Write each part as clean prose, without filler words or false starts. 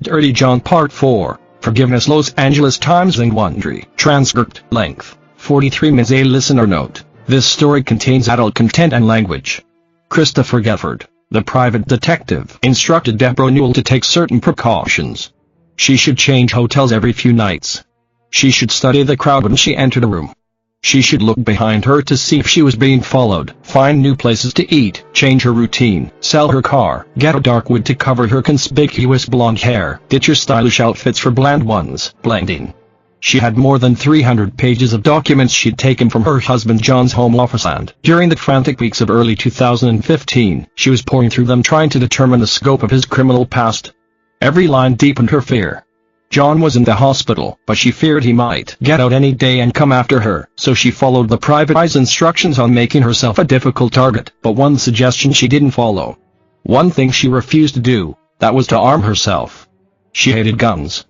Dirty John Part 4, Forgiveness. Los Angeles Times and Wondery. Transcript length, 43 minutes. A listener note: this story contains adult content and language. Christopher Goffard, the private detective, instructed Deborah Newell to take certain precautions. She should change hotels every few nights. She should study the crowd when she entered a room. She should look behind her to see if she was being followed, find new places to eat, change her routine, sell her car, get a dark wig to cover her conspicuous blonde hair, ditch her stylish outfits for bland ones, blending. She had more than 300 pages of documents she'd taken from her husband John's home office, and during the frantic weeks of early 2015, she was pouring through them trying to determine the scope of his criminal past. Every line deepened her fear. John was in the hospital, but she feared he might get out any day and come after her, so she followed the private eye's instructions on making herself a difficult target. But one suggestion she didn't follow. One thing she refused to do, that was to arm herself. She hated guns.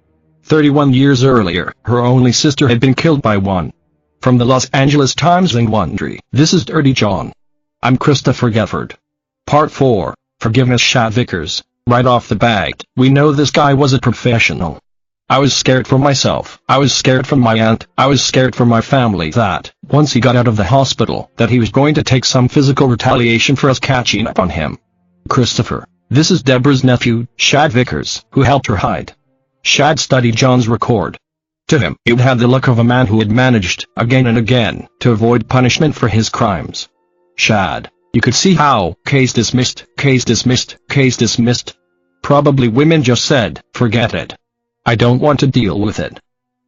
31 years earlier, her only sister had been killed by one. From the Los Angeles Times and Wondery, this is Dirty John. I'm Christopher Goffard. Part 4, Forgiveness. Shad Vickers. Right off the bat, we know this guy was a professional. I was scared for myself, I was scared for my aunt, I was scared for my family that, once he got out of the hospital, that he was going to take some physical retaliation for us catching up on him. Christopher, this is Deborah's nephew, Shad Vickers, who helped her hide. Shad studied John's record. To him, it had the look of a man who had managed, again and again, to avoid punishment for his crimes. Shad, you could see how, case dismissed, case dismissed, case dismissed. Probably women just said, forget it. I don't want to deal with it.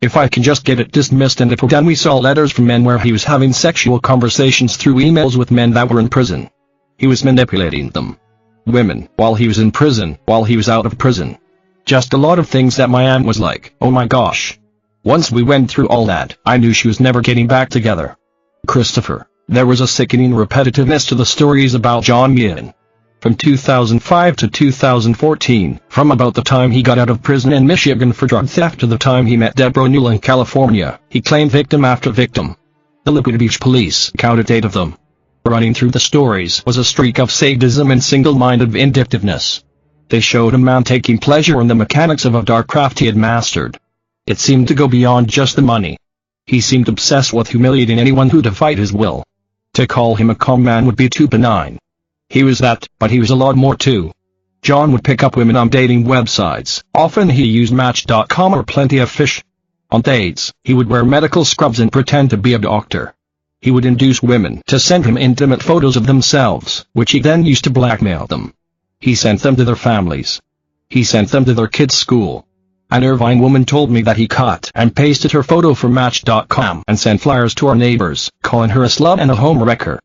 If I can just get it dismissed. And if we're done. We saw letters from men where he was having sexual conversations through emails with men that were in prison. He was manipulating them. Women, while he was in prison, while he was out of prison. Just a lot of things that my aunt was like, oh my gosh. Once we went through all that, I knew she was never getting back together. Christopher, there was a sickening repetitiveness to the stories about John Meehan. From 2005 to 2014, from about the time he got out of prison in Michigan for drug theft to the time he met Deborah Newell in California, he claimed victim after victim. The Liquid Beach police counted 8 of them. Running through the stories was a streak of sadism and single-minded vindictiveness. They showed a man taking pleasure in the mechanics of a dark craft he had mastered. It seemed to go beyond just the money. He seemed obsessed with humiliating anyone who defied his will. To call him a calm man would be too benign. He was that, but he was a lot more too. John would pick up women on dating websites. Often he used Match.com or Plenty of Fish. On dates, he would wear medical scrubs and pretend to be a doctor. He would induce women to send him intimate photos of themselves, which he then used to blackmail them. He sent them to their families. He sent them to their kids' school. An Irvine woman told me that he cut and pasted her photo from Match.com and sent flyers to our neighbors, calling her a slut and a home wrecker.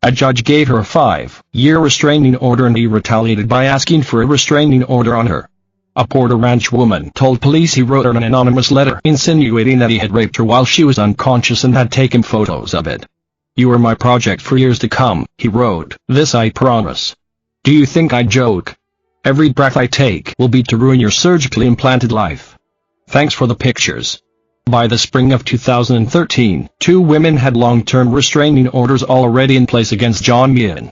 A judge gave her a 5-year restraining order, and he retaliated by asking for a restraining order on her. A Porter Ranch woman told police he wrote her an anonymous letter insinuating that he had raped her while she was unconscious and had taken photos of it. "You are my project for years to come," he wrote, "this I promise. Do you think I joke? Every breath I take will be to ruin your surgically implanted life. Thanks for the pictures." By the spring of 2013, 2 women had long-term restraining orders already in place against John Meehan.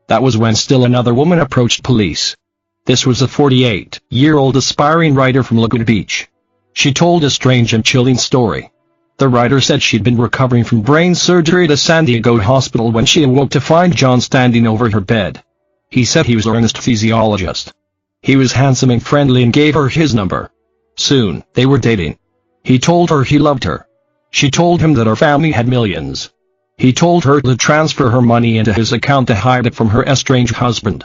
That was when still another woman approached police. This was a 48-year-old aspiring writer from Liquid Beach. She told a strange and chilling story. The writer said she'd been recovering from brain surgery at a San Diego hospital when she awoke to find John standing over her bed. He said he was an anesthesiologist. He was handsome and friendly and gave her his number. Soon, they were dating. He told her he loved her. She told him that her family had millions. He told her to transfer her money into his account to hide it from her estranged husband.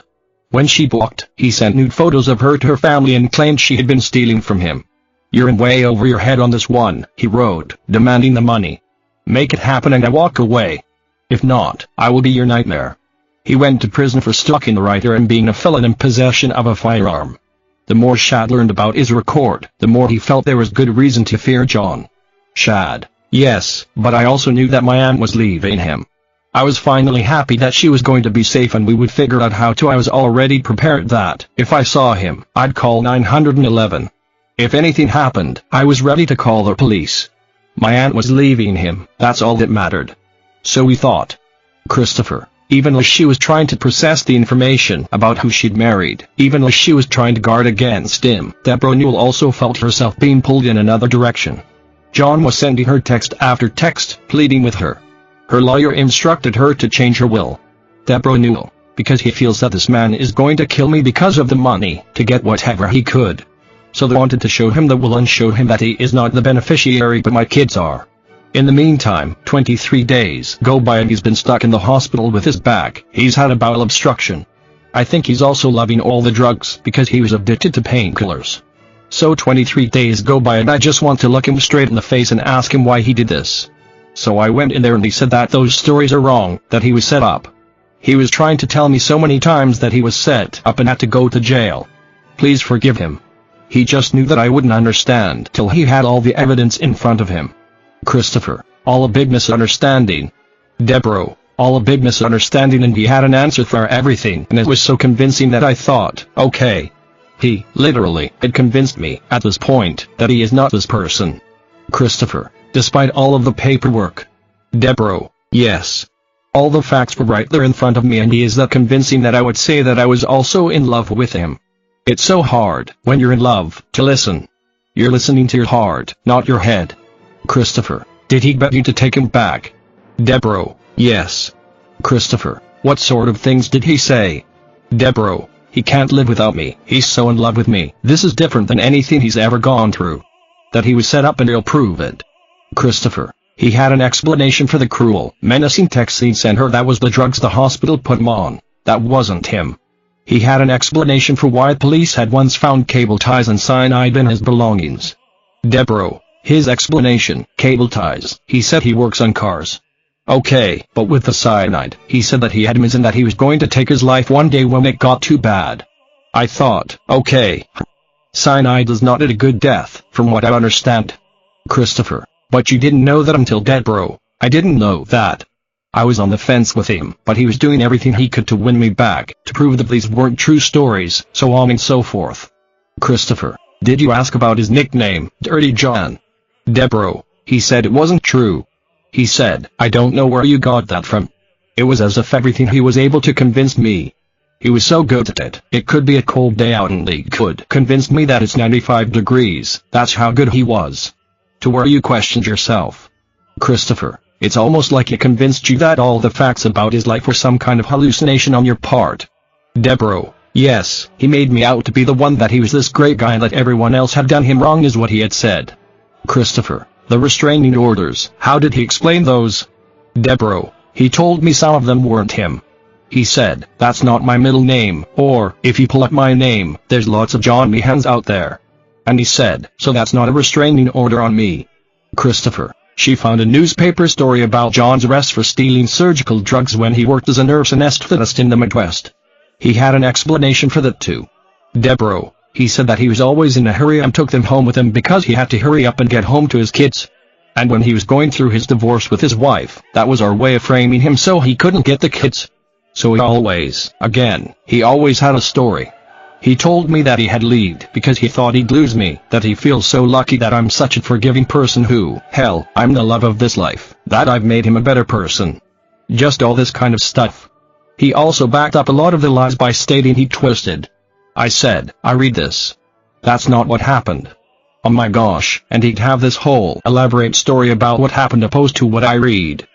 When she balked, he sent nude photos of her to her family and claimed she had been stealing from him. "You're in way over your head on this one," he wrote, demanding the money. "Make it happen and I walk away. If not, I will be your nightmare." He went to prison for stalking the writer and being a felon in possession of a firearm. The more Shad learned about his record, the more he felt there was good reason to fear John. Shad: "Yes, but I also knew that my aunt was leaving him. I was finally happy that she was going to be safe and we would figure out how to. I was already prepared that, if I saw him, I'd call 911. If anything happened, I was ready to call the police. My aunt was leaving him, that's all that mattered. So we thought." Christopher: Even as she was trying to process the information about who she'd married, even as she was trying to guard against him, Deborah Newell also felt herself being pulled in another direction. John was sending her text after text, pleading with her. Her lawyer instructed her to change her will. Deborah Newell, because he feels that this man is going to kill me because of the money, to get whatever he could. So they wanted to show him the will and showed him that he is not the beneficiary but my kids are. In the meantime, 23 days go by and he's been stuck in the hospital with his back. He's had a bowel obstruction. I think he's also loving all the drugs because he was addicted to painkillers. So 23 days go by and I just want to look him straight in the face and ask him why he did this. So I went in there and he said that those stories are wrong, that he was set up. He was trying to tell me so many times that he was set up and had to go to jail. Please forgive him. He just knew that I wouldn't understand till he had all the evidence in front of him. Christopher, all a big misunderstanding. Deborah, all a big misunderstanding, and he had an answer for everything, and it was so convincing that I thought, okay. He, literally, had convinced me, at this point, that he is not this person. Christopher, despite all of the paperwork. Deborah, yes. All the facts were right there in front of me, and he is that convincing that I would say that I was also in love with him. It's so hard, when you're in love, to listen. You're listening to your heart, not your head. Christopher, did he bet you to take him back? Deborah, yes. Christopher, what sort of things did he say? Deborah, he can't live without me, he's so in love with me. This is different than anything he's ever gone through. That he was set up and he'll prove it. Christopher, he had an explanation for the cruel, menacing text he'd sent her. That was the drugs the hospital put him on. That wasn't him. He had an explanation for why police had once found cable ties and cyanide in his belongings. Deborah, his explanation, cable ties, he said he works on cars. Okay, but with the cyanide, he said that he had him and that he was going to take his life one day when it got too bad. I thought, okay. Cyanide is not a good death, from what I understand. Christopher, but you didn't know that until Deborah. I didn't know that. I was on the fence with him, but he was doing everything he could to win me back, to prove that these weren't true stories, so on and so forth. Christopher, did you ask about his nickname, Dirty John? Deborah, he said it wasn't true. He said, I don't know where you got that from. It was as if everything he was able to convince me. He was so good at it. It could be a cold day out and he could convince me that it's 95 degrees. That's how good he was. To where you questioned yourself. Christopher, it's almost like he convinced you that all the facts about his life were some kind of hallucination on your part. Deborah, yes, he made me out to be the one, that he was this great guy and that everyone else had done him wrong is what he had said. Christopher, the restraining orders, how did he explain those? Deborah, he told me some of them weren't him. He said, that's not my middle name, or, if you pull up my name, there's lots of John Meehans out there. And he said, so that's not a restraining order on me. Christopher, she found a newspaper story about John's arrest for stealing surgical drugs when he worked as a nurse anesthetist in the Midwest. He had an explanation for that too. Deborah, he said that he was always in a hurry and took them home with him because he had to hurry up and get home to his kids. And when he was going through his divorce with his wife, that was our way of framing him so he couldn't get the kids. So he always had a story. He told me that he had left because he thought he'd lose me, that he feels so lucky that I'm such a forgiving person who, hell, I'm the love of this life, that I've made him a better person. Just all this kind of stuff. He also backed up a lot of the lies by stating he twisted. I said, I read this. That's not what happened. Oh my gosh, and he'd have this whole elaborate story about what happened opposed to what I read.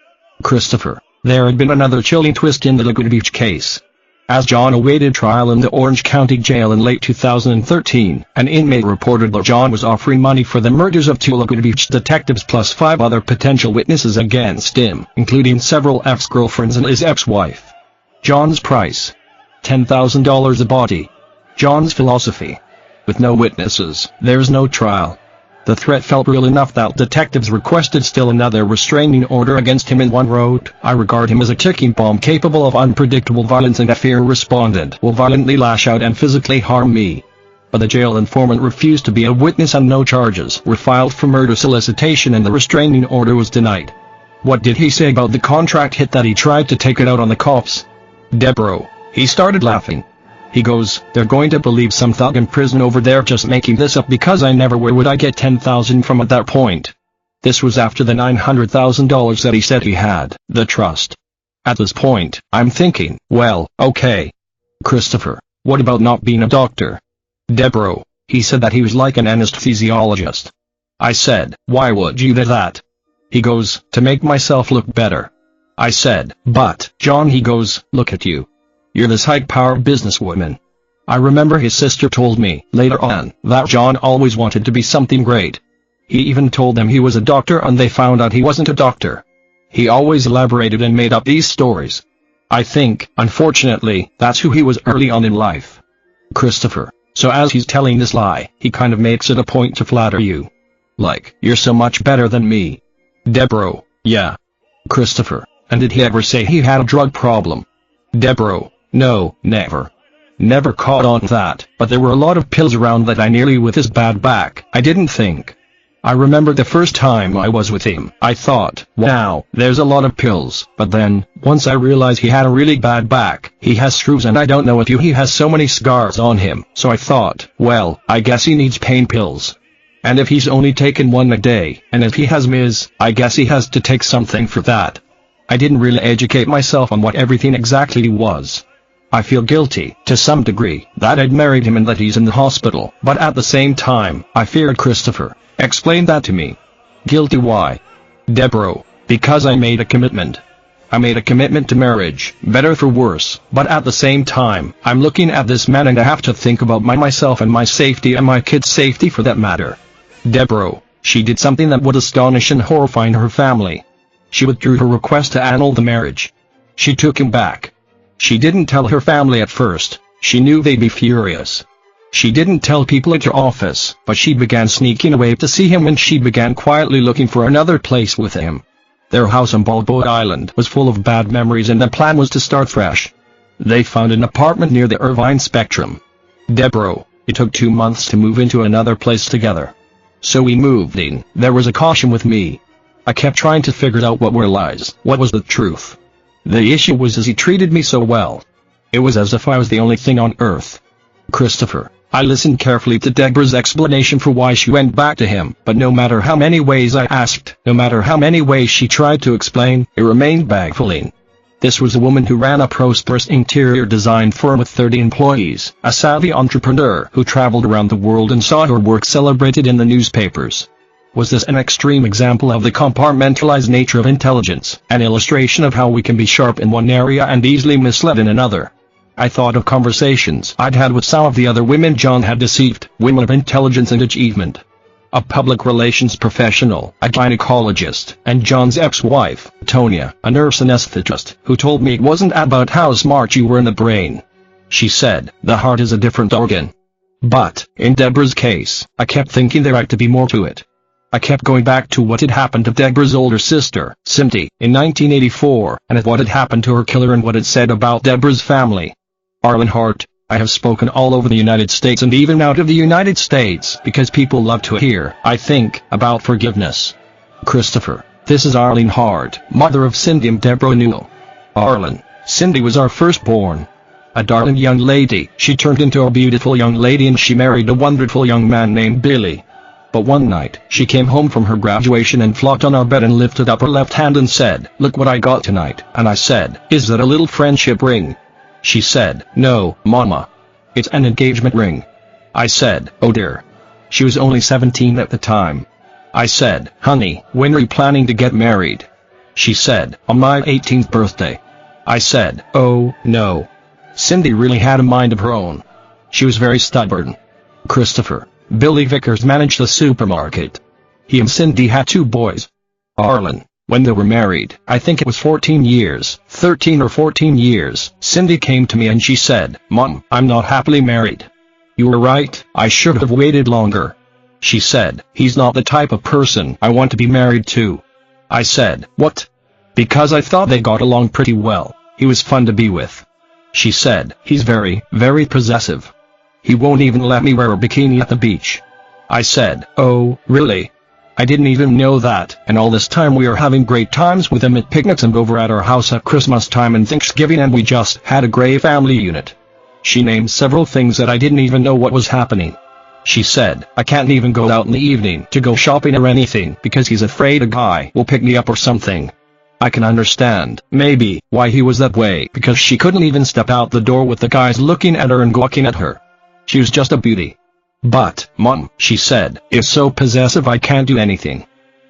Christopher, there had been another chilling twist in the Laguna Beach case. As John awaited trial in the Orange County Jail in late 2013, an inmate reported that John was offering money for the murders of 2 Laguna Beach detectives plus 5 other potential witnesses against him, including several ex-girlfriends and his ex-wife. John's price: $10,000 a body. John's philosophy: with no witnesses, there's no trial. The threat felt real enough that detectives requested still another restraining order against him, and one wrote, I regard him as a ticking bomb capable of unpredictable violence, and a fear respondent will violently lash out and physically harm me. But the jail informant refused to be a witness and no charges were filed for murder solicitation, and the restraining order was denied. What did he say about the contract hit that he tried to take it out on the cops? Deborah, he started laughing. He goes, they're going to believe some thug in prison over there just making this up because I never, where would I get $10,000 from at that point? This was after the $900,000 that he said he had, the trust. At this point, I'm thinking, well, okay. Christopher, what about not being a doctor? Deborah, he said that he was like an anesthesiologist. I said, why would you do that? He goes, to make myself look better. I said, but, John, he goes, look at you. You're this high-power businesswoman. I remember his sister told me, later on, that John always wanted to be something great. He even told them he was a doctor and they found out he wasn't a doctor. He always elaborated and made up these stories. I think, unfortunately, that's who he was early on in life. Christopher, so as he's telling this lie, he kind of makes it a point to flatter you. Like, you're so much better than me. Deborah, yeah. Christopher, and did he ever say he had a drug problem? Deborah, no, never. Never caught on that, but there were a lot of pills around that I nearly with his bad back, I didn't think. I remember the first time I was with him, I thought, wow, there's a lot of pills, but then, once I realized he had a really bad back, he has screws and I don't know if he has so many scars on him, so I thought, well, I guess he needs pain pills. And if he's only taken one a day, and if he has MS, I guess he has to take something for that. I didn't really educate myself on what everything exactly was. I feel guilty, to some degree, that I'd married him and that he's in the hospital, but at the same time, I feared Christopher. Explain that to me. Guilty why? Deborah, because I made a commitment. I made a commitment to marriage, better for worse, but at the same time, I'm looking at this man and I have to think about myself and my safety and my kids' safety for that matter. Deborah, she did something that would astonish and horrify her family. She withdrew her request to annul the marriage. She took him back. She didn't tell her family at first. She knew they'd be furious. She didn't tell people at her office, but she began sneaking away to see him and she began quietly looking for another place with him. Their house on Balboa Island was full of bad memories and the plan was to start fresh. They found an apartment near the Irvine Spectrum. Deborah, it took 2 months to move into another place together. So we moved in. There was a caution with me. I kept trying to figure out what were lies, what was the truth. The issue was he treated me so well. It was as if I was the only thing on earth. Christopher, I listened carefully to Deborah's explanation for why she went back to him, but no matter how many ways I asked, no matter how many ways she tried to explain, it remained baffling. This was a woman who ran a prosperous interior design firm with 30 employees, a savvy entrepreneur who traveled around the world and saw her work celebrated in the newspapers. Was this an extreme example of the compartmentalized nature of intelligence, an illustration of how we can be sharp in one area and easily misled in another? I thought of conversations I'd had with some of the other women John had deceived, women of intelligence and achievement. A public relations professional, a gynecologist, and John's ex-wife, Tonya, a nurse anesthetist, who told me it wasn't about how smart you were in the brain. She said, the heart is a different organ. But, in Deborah's case, I kept thinking there had to be more to it. I kept going back to what had happened to Deborah's older sister, Cindy, in 1984, and at what had happened to her killer and what it said about Deborah's family. Arlen Hart, I have spoken all over the United States and even out of the United States because people love to hear, I think, about forgiveness. Christopher, this is Arlene Hart, mother of Cindy and Deborah Newell. Arlen, Cindy was our firstborn. A darling young lady, she turned into a beautiful young lady and she married a wonderful young man named Billy. But one night, she came home from her graduation and flopped on our bed and lifted up her left hand and said, "Look what I got tonight." And I said, "Is that a little friendship ring?" She said, "No, Mama. It's an engagement ring." I said, "Oh dear." She was only 17 at the time. I said, "Honey, when are you planning to get married?" She said, "On my 18th birthday." I said, "Oh, no." Cindy really had a mind of her own. She was very stubborn. Christopher, Billy Vickers managed the supermarket. He and Cindy had 2 boys. Arlen, when they were married, I think it was 14 years, 13 or 14 years, Cindy came to me and she said, "Mom, I'm not happily married." "You were right, I should have waited longer." She said, "He's not the type of person I want to be married to." I said, "What?" Because I thought they got along pretty well. He was fun to be with. She said, "He's very, very possessive. He won't even let me wear a bikini at the beach." I said, "Oh, really?" I didn't even know that, and all this time we are having great times with him at picnics and over at our house at Christmas time and Thanksgiving, and we just had a great family unit. She named several things that I didn't even know what was happening. She said, "I can't even go out in the evening to go shopping or anything because he's afraid a guy will pick me up or something." I can understand, maybe, why he was that way, because she couldn't even step out the door with the guys looking at her and gawking at her. She was just a beauty. But, Mom, she said, is so possessive I can't do anything.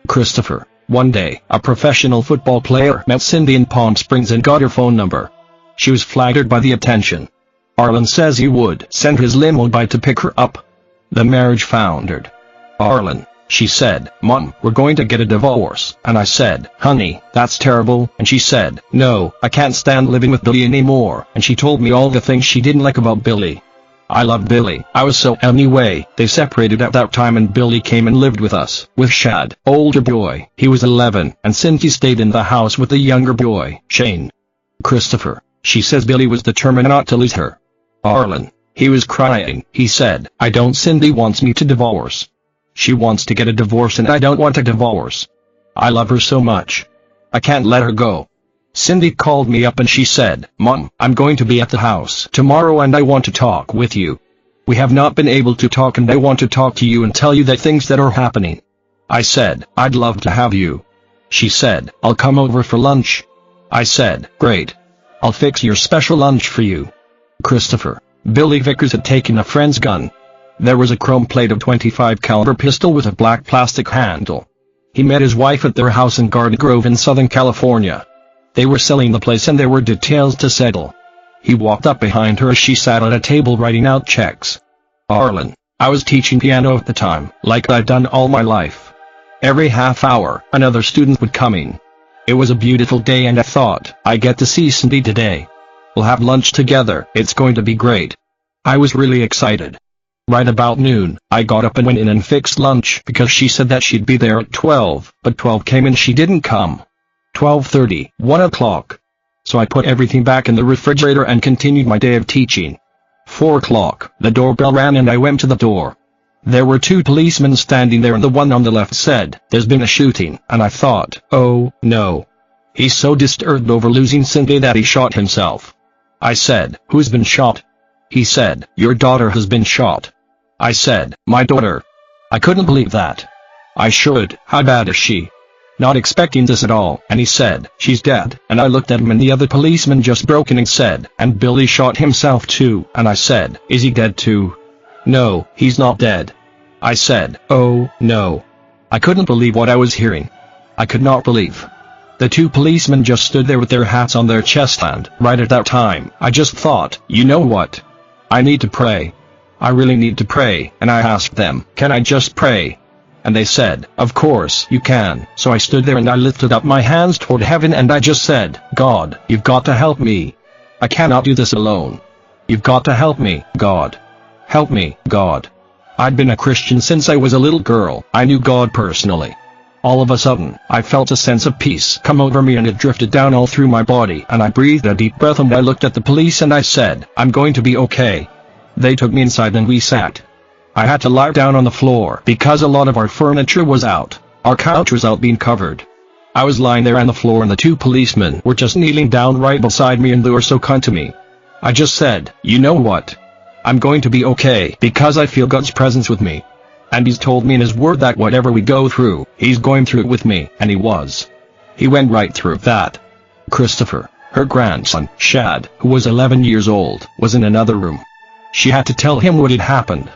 Christopher, one day, a professional football player met Cindy in Palm Springs and got her phone number. She was flattered by the attention. Arlen says he would send his limo by to pick her up. The marriage foundered. Arlen, she said, Mom, we're going to get a divorce, and I said, honey, that's terrible, and she said, no, I can't stand living with Billy anymore, and she told me all the things she didn't like about Billy. I loved Billy, I was so anyway, they separated at that time and Billy came and lived with us, with Shad, older boy, he was 11, and Cindy stayed in the house with the younger boy, Shane. Christopher, she says Billy was determined not to lose her. Arlen, he was crying, he said, I don't. Cindy wants me to divorce. She wants to get a divorce and I don't want a divorce. I love her so much. I can't let her go. Cindy called me up and she said, Mom, I'm going to be at the house tomorrow and I want to talk with you. We have not been able to talk and I want to talk to you and tell you the things that are happening. I said, I'd love to have you. She said, I'll come over for lunch. I said, great. I'll fix your special lunch for you. Christopher, Billy Vickers had taken a friend's gun. There was a chrome plate of .25 caliber pistol with a black plastic handle. He met his wife at their house in Garden Grove in Southern California. They were selling the place and there were details to settle. He walked up behind her as she sat at a table writing out checks. Arlen, I was teaching piano at the time, like I'd done all my life. Every half hour, another student would come in. It was a beautiful day and I thought, I get to see Cindy today. We'll have lunch together, it's going to be great. I was really excited. Right about noon, I got up and went in and fixed lunch because she said that she'd be there at 12, but 12 came and she didn't come. 12:30, 1 o'clock. So I put everything back in the refrigerator and continued my day of teaching. 4 o'clock, the doorbell rang and I went to the door. There were 2 policemen standing there and the one on the left said, there's been a shooting, and I thought, oh, no. He's so disturbed over losing Cindy that he shot himself. I said, who's been shot? He said, your daughter has been shot. I said, my daughter? I couldn't believe that. I should, how bad is she? Not expecting this at all, and he said, she's dead, and I looked at him and the other policeman just broke in and said, and Billy shot himself too, and I said, is he dead too? No, he's not dead. I said, oh, no. I couldn't believe what I was hearing. I could not believe. The 2 policemen just stood there with their hats on their chest and, right at that time, I just thought, you know what? I need to pray. I really need to pray, and I asked them, can I just pray? And they said, of course you can. So I stood there and I lifted up my hands toward heaven and I just said, God, you've got to help me. I cannot do this alone. You've got to help me, God. Help me, God. I'd been a Christian since I was a little girl. I knew God personally. All of a sudden, I felt a sense of peace come over me and it drifted down all through my body and I breathed a deep breath and I looked at the police and I said, I'm going to be okay. They took me inside and we sat. I had to lie down on the floor because a lot of our furniture was out. Our couch was out being covered. I was lying there on the floor and the 2 policemen were just kneeling down right beside me and they were so kind to me. I just said, you know what? I'm going to be okay because I feel God's presence with me. And he's told me in his word that whatever we go through, he's going through it with me, and he was. He went right through that. Christopher, her grandson, Shad, who was 11 years old, was in another room. She had to tell him what had happened.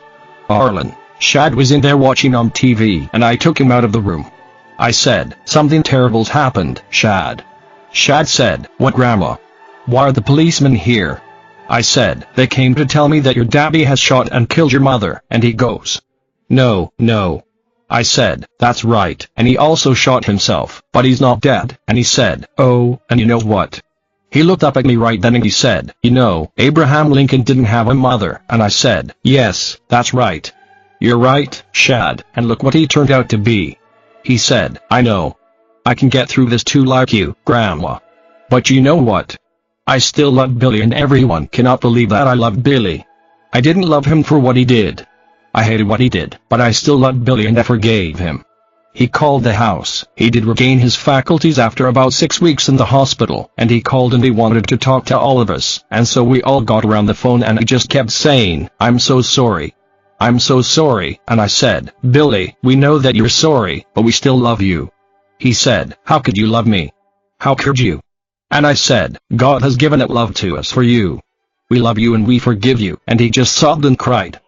Arlen, Shad was in there watching on TV and I took him out of the room. I said, something terrible's happened, Shad. Shad said, what, Grandma? Why are the policemen here? I said, they came to tell me that your daddy has shot and killed your mother, and he goes, no, no. I said, that's right, and he also shot himself, but he's not dead, and he said, oh, and you know what? He looked up at me right then and he said, you know, Abraham Lincoln didn't have a mother, and I said, yes, that's right. You're right, Shad, and look what he turned out to be. He said, I know. I can get through this too like you, Grandma. But you know what? I still love Billy and everyone cannot believe that I love Billy. I didn't love him for what he did. I hated what he did, but I still loved Billy and I forgave him. He called the house. He did regain his faculties after about 6 weeks in the hospital, and he called and he wanted to talk to all of us, and so we all got around the phone and he just kept saying, I'm so sorry. I'm so sorry, and I said, Billy, we know that you're sorry, but we still love you. He said, how could you love me? How could you? And I said, God has given it love to us for you. We love you and we forgive you, and he just sobbed and cried.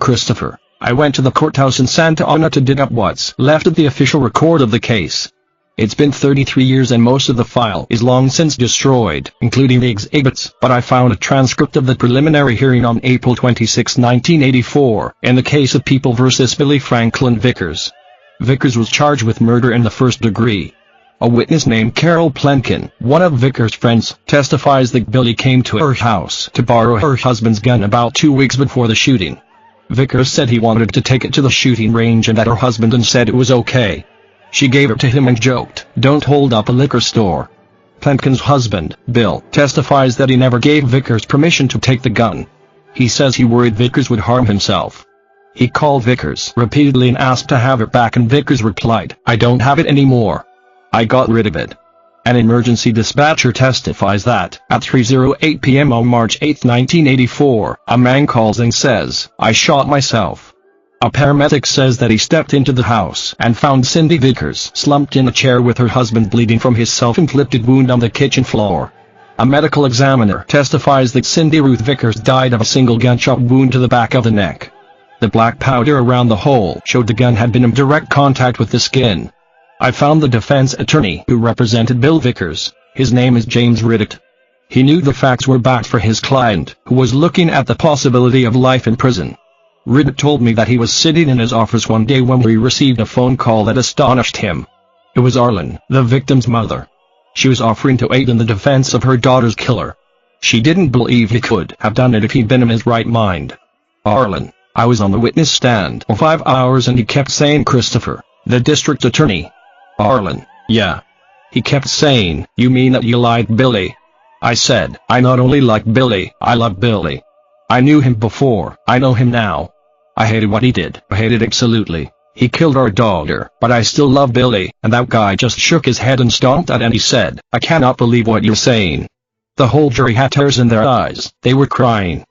Christopher, I went to the courthouse in Santa Ana to dig up what's left of the official record of the case. It's been 33 years and most of the file is long since destroyed, including the exhibits, but I found a transcript of the preliminary hearing on April 26, 1984, in the case of People vs. Billy Franklin Vickers. Vickers was charged with murder in the first degree. A witness named Carol Plenkin, one of Vickers' friends, testifies that Billy came to her house to borrow her husband's gun about 2 weeks before the shooting. Vickers said he wanted to take it to the shooting range and that her husband said it was okay. She gave it to him and joked, "Don't hold up a liquor store." Plenkin's husband, Bill, testifies that he never gave Vickers permission to take the gun. He says he worried Vickers would harm himself. He called Vickers repeatedly and asked to have it back, and Vickers replied, "I don't have it anymore. I got rid of it." An emergency dispatcher testifies that, at 3:08 p.m. on March 8, 1984, a man calls and says, "I shot myself." A paramedic says that he stepped into the house and found Cindy Vickers slumped in a chair with her husband bleeding from his self-inflicted wound on the kitchen floor. A medical examiner testifies that Cindy Ruth Vickers died of a single gunshot wound to the back of the neck. The black powder around the hole showed the gun had been in direct contact with the skin. I found the defense attorney who represented Bill Vickers. His name is James Riddick. He knew the facts were backed for his client, who was looking at the possibility of life in prison. Riddick told me that he was sitting in his office one day when we received a phone call that astonished him. It was Arlen, the victim's mother. She was offering to aid in the defense of her daughter's killer. She didn't believe he could have done it if he'd been in his right mind. Arlen, I was on the witness stand for 5 hours and he kept saying, "Christopher, the district attorney." Arlen, yeah. He kept saying, "You mean that you like Billy?" I said, "I not only like Billy, I love Billy. I knew him before, I know him now. I hated what he did, I hated absolutely. He killed our daughter, but I still love Billy." And that guy just shook his head and stomped at, and he said, "I cannot believe what you're saying." The whole jury had tears in their eyes, they were crying.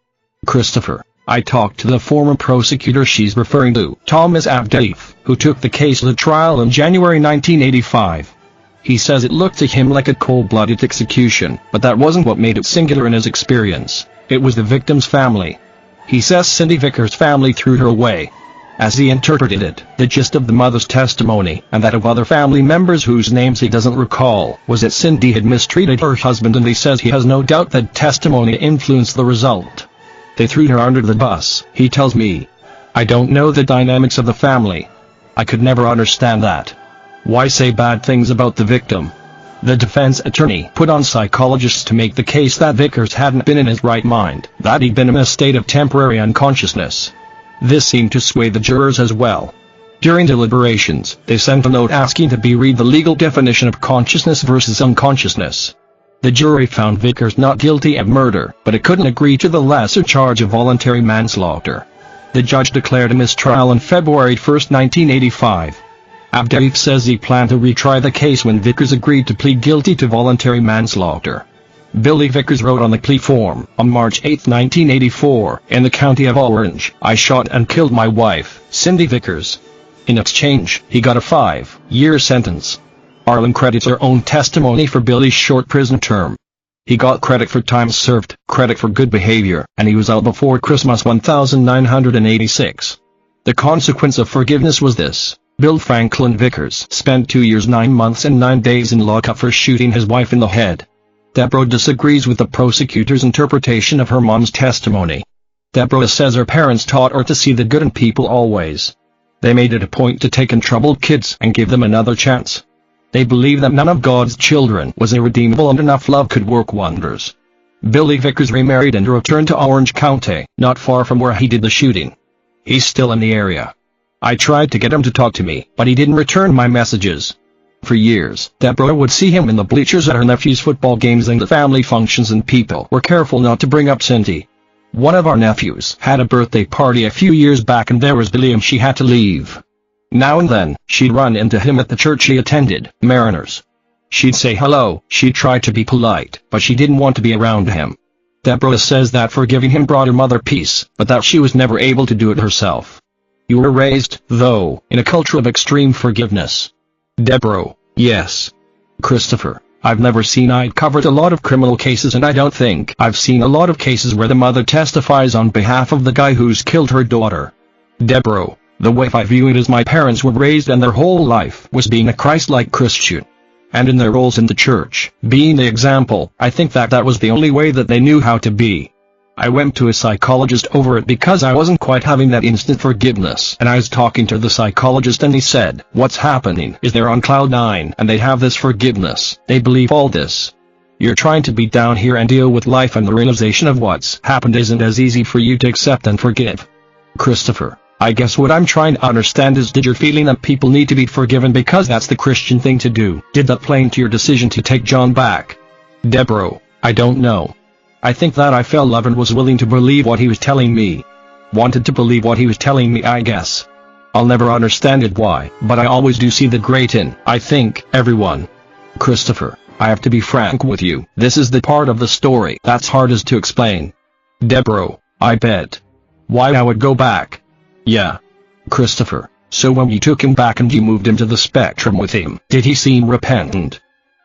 Christopher, I talked to the former prosecutor she's referring to, Thomas Abdeef, who took the case to trial in January 1985. He says it looked to him like a cold-blooded execution, but that wasn't what made it singular in his experience. It was the victim's family. He says Cindy Vickers' family threw her away. As he interpreted it, the gist of the mother's testimony, and that of other family members whose names he doesn't recall, was that Cindy had mistreated her husband, and he says he has no doubt that testimony influenced the result. They threw her under the bus, he tells me. I don't know the dynamics of the family. I could never understand that. Why say bad things about the victim? The defense attorney put on psychologists to make the case that Vickers hadn't been in his right mind, that he'd been in a state of temporary unconsciousness. This seemed to sway the jurors as well. During deliberations, they sent a note asking to be read the legal definition of consciousness versus unconsciousness. The jury found Vickers not guilty of murder, but it couldn't agree to the lesser charge of voluntary manslaughter. The judge declared a mistrial on February 1, 1985. Abdeef says he planned to retry the case when Vickers agreed to plead guilty to voluntary manslaughter. Billy Vickers wrote on the plea form, on March 8, 1984, in the county of Orange, "I shot and killed my wife, Cindy Vickers." In exchange, he got a 5-year sentence. Arlen credits her own testimony for Billy's short prison term. He got credit for time served, credit for good behavior, and he was out before Christmas 1986. The consequence of forgiveness was this. Bill Franklin Vickers spent 2 years 9 months and 9 days in lockup for shooting his wife in the head. Deborah disagrees with the prosecutor's interpretation of her mom's testimony. Deborah says her parents taught her to see the good in people always. They made it a point to take in troubled kids and give them another chance. They believed that none of God's children was irredeemable and enough love could work wonders. Billy Vickers remarried and returned to Orange County, not far from where he did the shooting. He's still in the area. I tried to get him to talk to me, but he didn't return my messages. For years, Deborah would see him in the bleachers at her nephew's football games and the family functions, and people were careful not to bring up Cindy. One of our nephews had a birthday party a few years back and there was Billy and she had to leave. Now and then, she'd run into him at the church she attended, Mariners. She'd say hello, she'd try to be polite, but she didn't want to be around him. Deborah says that forgiving him brought her mother peace, but that she was never able to do it herself. You were raised, though, in a culture of extreme forgiveness. Deborah, yes. Christopher, I've never seen I'd covered a lot of criminal cases, and I don't think I've seen a lot of cases where the mother testifies on behalf of the guy who's killed her daughter. Deborah, the way I view it is my parents were raised and their whole life was being a Christ-like Christian. And in their roles in the church, being the example, I think that was the only way that they knew how to be. I went to a psychologist over it because I wasn't quite having that instant forgiveness, and I was talking to the psychologist and he said, what's happening is they're on cloud 9 and they have this forgiveness, they believe all this. You're trying to be down here and deal with life, and the realization of what's happened isn't as easy for you to accept and forgive. Christopher, I guess what I'm trying to understand is, did your feeling that people need to be forgiven because that's the Christian thing to do, did that play into your decision to take John back? Deborah, I don't know. I think that I fell in love and was willing to believe what he was telling me. Wanted to believe what he was telling me, I guess. I'll never understand it why, but I always do see the great in, I think, everyone. Christopher, I have to be frank with you, this is the part of the story that's hardest to explain. Deborah, I bet. Why I would go back? Yeah. Christopher, so when you took him back and you moved him to the spectrum with him, did he seem repentant?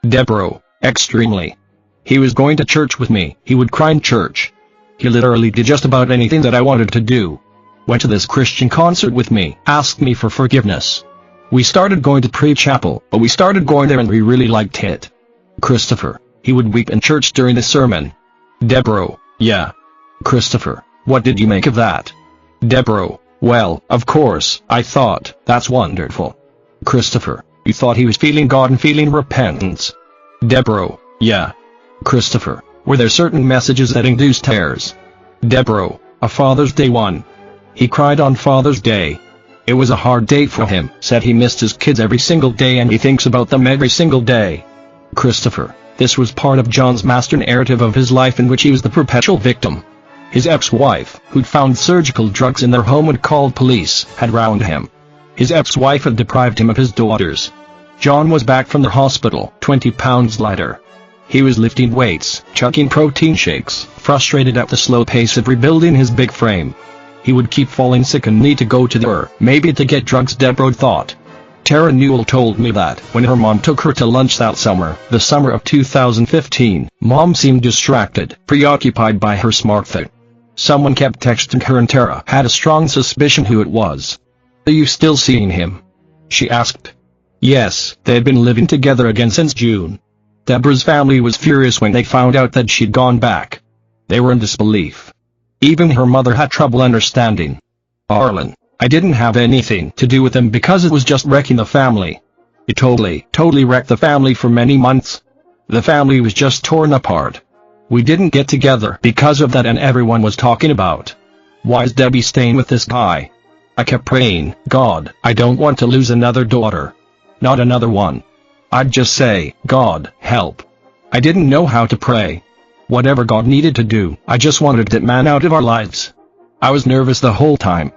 Deborah, extremely. He was going to church with me, he would cry in church. He literally did just about anything that I wanted to do. Went to this Christian concert with me, asked me for forgiveness. We started going to pre-chapel, but we started going there and we really liked it. Christopher, he would weep in church during the sermon. Deborah, yeah. Christopher, what did you make of that? Deborah, well, of course, I thought, that's wonderful. Christopher, you thought he was feeling God and feeling repentance? Deborah, yeah. Christopher, were there certain messages that induced tears? Deborah, a Father's Day one. He cried on Father's Day. It was a hard day for him, said he missed his kids every single day and he thinks about them every single day. Christopher, this was part of John's master narrative of his life in which he was the perpetual victim. His ex-wife, who'd found surgical drugs in their home and called police, had rounded him. His ex-wife had deprived him of his daughters. John was back from the hospital, 20 pounds lighter. He was lifting weights, chugging protein shakes, frustrated at the slow pace of rebuilding his big frame. He would keep falling sick and need to go to the ER, maybe to get drugs, Deborah thought. Tara Newell told me that when her mom took her to lunch that summer, the summer of 2015, Mom seemed distracted, preoccupied by her smartphone. Someone kept texting her and Tara had a strong suspicion who it was. Are you still seeing him? She asked. Yes, they had been living together again since June. Deborah's family was furious when they found out that she'd gone back. They were in disbelief. Even her mother had trouble understanding. Arlen, I didn't have anything to do with him because it was just wrecking the family. It totally wrecked the family for many months. The family was just torn apart. We didn't get together because of that, and everyone was talking about, why is Debbie staying with this guy? I kept praying, God, I don't want to lose another daughter. Not another one. I'd just say, God, help. I didn't know how to pray. Whatever God needed to do, I just wanted that man out of our lives. I was nervous the whole time.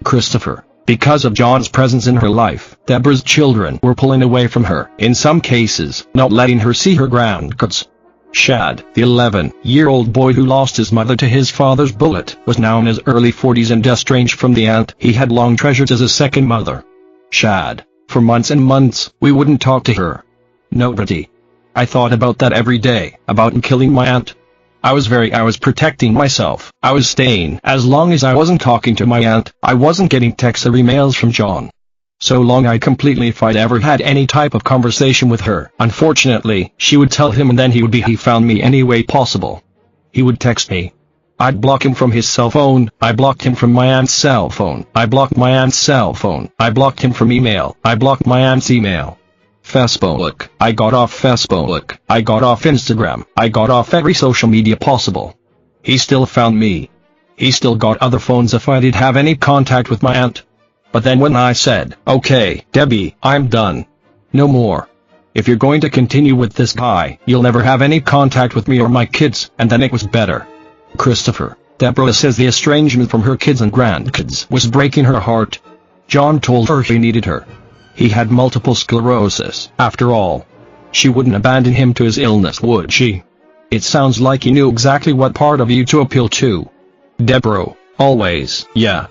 Christopher, because of John's presence in her life, Deborah's children were pulling away from her, in some cases, not letting her see her grandkids. Shad, the 11-year-old boy who lost his mother to his father's bullet, was now in his early 40s and estranged from the aunt he had long treasured as a second mother. Shad. For months and months, we wouldn't talk to her. Nobody. I thought about that every day, about killing my aunt. I was protecting myself. I was staying. As long as I wasn't talking to my aunt, I wasn't getting texts or emails from John. So long I completely, if I'd ever had any type of conversation with her, unfortunately, she would tell him and then he found me any way possible. He would text me. I'd block him from his cell phone, I blocked him from my aunt's cell phone, I blocked my aunt's cell phone, I blocked him from email, I blocked my aunt's email. Facebook, I got off Facebook, I got off Instagram, I got off every social media possible. He still found me. He still got other phones if I did have any contact with my aunt. But then when I said, okay, Debbie, I'm done. No more. If you're going to continue with this guy, you'll never have any contact with me or my kids, and then it was better. Christopher, Deborah says the estrangement from her kids and grandkids was breaking her heart. John told her he needed her. He had multiple sclerosis, after all. She wouldn't abandon him to his illness, would she? It sounds like he knew exactly what part of you to appeal to. Deborah, always, yeah.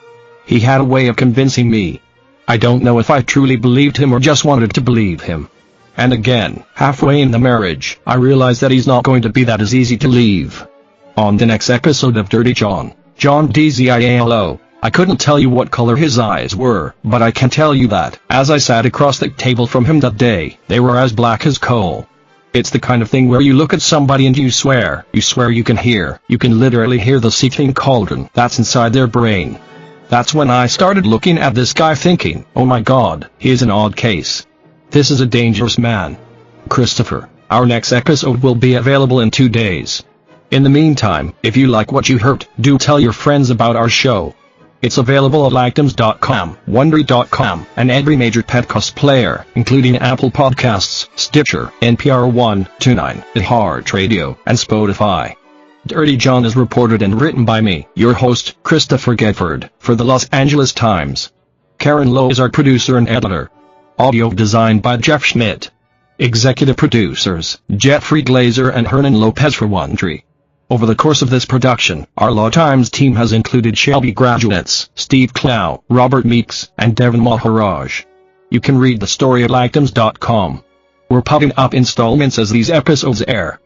He had a way of convincing me. I don't know if I truly believed him or just wanted to believe him. And again, halfway in the marriage, I realized that he's not going to be that as easy to leave. On the next episode of Dirty John, John Dzialo, I couldn't tell you what color his eyes were, but I can tell you that, as I sat across the table from him that day, they were as black as coal. It's the kind of thing where you look at somebody and you swear you can literally hear the seething cauldron that's inside their brain. That's when I started looking at this guy thinking, oh my god, he is an odd case. This is a dangerous man. Christopher, our next episode will be available in 2 days. In the meantime, if you like what you heard, do tell your friends about our show. It's available at liketems.com, Wondery.com, and every major podcast player, including Apple Podcasts, Stitcher, NPR One, TuneIn, iHeartRadio, and Spotify. Dirty John is reported and written by me, your host, Christopher Goffard, for the Los Angeles Times. Karen Lowe is our producer and editor. Audio designed by Jeff Schmidt. Executive producers, Jeffrey Glazer and Hernan Lopez for Wondery. Over the course of this production, our Law Times team has included Shelby graduates, Steve Clow, Robert Meeks, and Devin Maharaj. You can read the story at liketems.com. We're putting up installments as these episodes air.